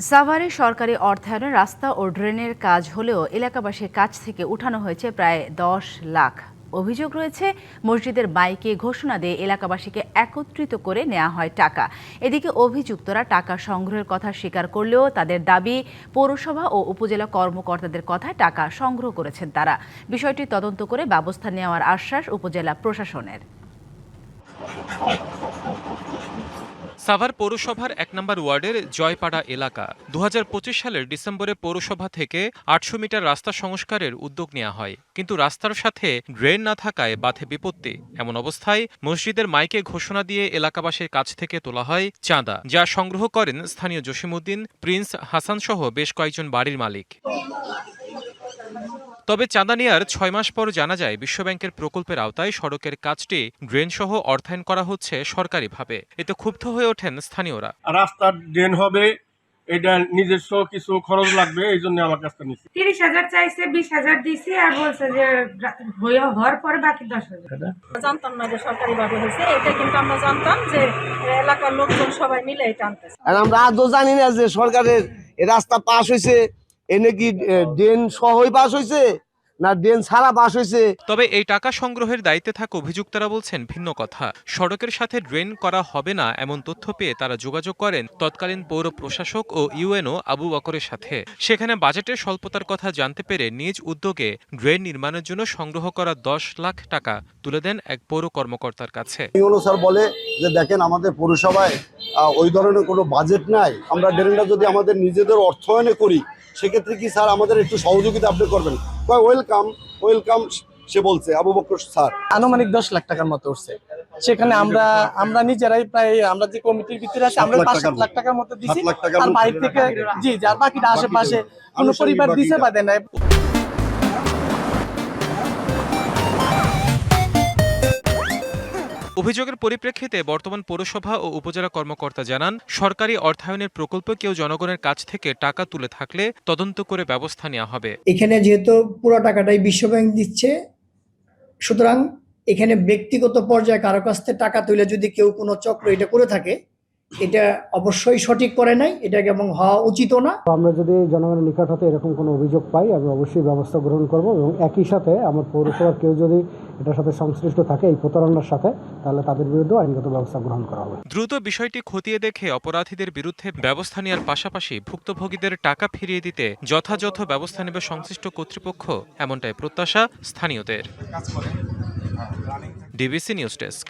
সাভারে সরকারি অর্থায়নে রাস্তা ও ড্রেনের কাজ হলেও এলাকাবাসীর কাছ থেকে উঠানো হয়েছে প্রায় 10 লাখ। অভিযোগ রয়েছে, মসজিদের মাইকে ঘোষণা দিয়ে এলাকাবাসীকে একত্রিত করে নেওয়া হয় টাকা। এদিকে অভিযুক্তরা টাকা সংগ্রহের কথা স্বীকার করলেও তাদের দাবি, পৌরসভা ও উপজেলা কর্মকর্তাদের কথায় টাকা সংগ্রহ করেছেন তারা। বিষয়টি তদন্ত করে ব্যবস্থা নেওয়ার আশ্বাস উপজেলা প্রশাসনের। সাভার পৌরসভার ১ নম্বর ওয়ার্ডের জয়পাড়া এলাকা ২০২৫ সালের ডিসেম্বরে পৌরসভা থেকে ৮০০ মিটার রাস্তা সংস্কারের উদ্যোগ নেওয়া হয়, কিন্তু রাস্তার সাথে ড্রেন না থাকায় বাধে বিপত্তি। এমন অবস্থায় মসজিদের মাইকে ঘোষণা দিয়ে এলাকাবাসীর কাছ থেকে তোলা হয় চাঁদা, যা সংগ্রহ করেন স্থানীয় জসিমউদ্দিন, প্রিন্স হাসান সহ বেশ কয়েকজন বাড়ির মালিক। তবে চাঁদা নেয়ার ৬ মাস পর জানা যায় বিশ্বব্যাংকের প্রকল্পের আওতায় সড়কের কাজটি ড্রেন সহ অর্থায়ন করা হচ্ছে সরকারিভাবে। এতে ক্ষুব্ধ হয়ে ওঠেন স্থানীয়রা। রাস্তার ড্রেন হবে, এটা নিজস্ব কিছু খরচ লাগবে, এই জন্য আমার কাছে নিচ্ছে। ৩০,০০০ চাইছে, ২০,০০০ দিছি, আর বলছে যে হওয়ার পরে বাকি ১০,০০০। জানতাম না যে সরকারি ভাবে হয়েছে, এটা কিন্তু আমরা জানতাম যে এলাকার লোকজন সবাই মিলে এটা আনতেছে। আর আমরা আদৌ জানি না যে সরকারের রাস্তা পাস হয়েছে, এনে কি ড্রেন সহই পাস হয়েছে না ড্রেন ছাড়া পাস হয়েছে। তবে এই টাকা সংগ্রহের দায়িত্বে থাকা অভিযুক্তরা বলছেন ভিন্ন কথা। সড়কের সাথে ড্রেন করা হবে না এমন তথ্য পেয়ে তারা যোগাযোগ করেন তৎকালীন পৌর প্রশাসক ও ইউএনও আবু বকরের সাথে। সেখানে বাজেটের স্বল্পতার কথা জানতে পেরে নিজ উদ্যোগে ড্রেন নির্মাণের জন্য সংগ্রহ করা ১০ লাখ টাকা তুলে দেন এক পৌর কর্মকর্তার কাছে। ইউএনও স্যার বলে যে দেখেন, আমাদের পৌরসভায় ওই ধরনের কোনো বাজেট নাই, আমরা ড্রেনটা যদি আমাদের নিজেদের অর্থায়নে করি সেক্ষেত্রে কি স্যার আমাদের একটু সহযোগিতা আপনি করবেন? ওয়েলকাম ওয়েলকাম সে বলছে আবু বকর স্যার। আনুমানিক ১০ লাখ টাকার মতো উঠছে। সেখানে আমরা নিজেরাই প্রায়, আমরা যে কমিটির ভিতরে আছি, আমরা ৫-৭ লাখ টাকার মতো দিছি। আর বাইরে থেকে জি, যার বাকিটা আশেপাশে কোনো পরিবার দিছে বা দেয় নাই। অভিযোগের পরিপ্রেক্ষিতে বর্তমান পৌরসভা ও উপজেলা কর্মকর্তা জানান, সরকারি অর্থায়নের প্রকল্পে কেউ জনগণের কাছ থেকে টাকা তুলে থাকলে তদন্ত করে ব্যবস্থা নেওয়া হবে। এখানে যেহেতু পুরো টাকাটাই বিশ্বব্যাংক দিচ্ছে, সুতরাং এখানে ব্যক্তিগত পর্যায়ে কারো কাছ থেকে টাকা তুলে যদি কেউ কোনো চক্র এটা করে থাকে, এটা অবশ্যই সঠিক করে নাই, এটা এবং হওয়া উচিত না। আমরা যদি জনগণের নিকট হতে এরকম কোনো অভিযোগ পাই, আমি অবশ্যই ব্যবস্থা গ্রহণ করব এবং একই সাথে আমার পৌরসভার কেউ যদি এটার সাথে সংশ্লিষ্ট থাকে এই প্রতারণার সাথে, তাহলে তাদের বিরুদ্ধে আইনগত ব্যবস্থা গ্রহণ করা হবে। দ্রুত বিষয়টি খতিয়ে দেখে অপরাধীদের বিরুদ্ধে ব্যবস্থা নেওয়ার পাশাপাশি ভুক্তভোগীদের টাকা ফিরিয়ে দিতে যথাযথ ব্যবস্থা নেবে সংশ্লিষ্ট কর্তৃপক্ষ, এমনটাই প্রত্যাশা স্থানীয়দের। DBC news desk.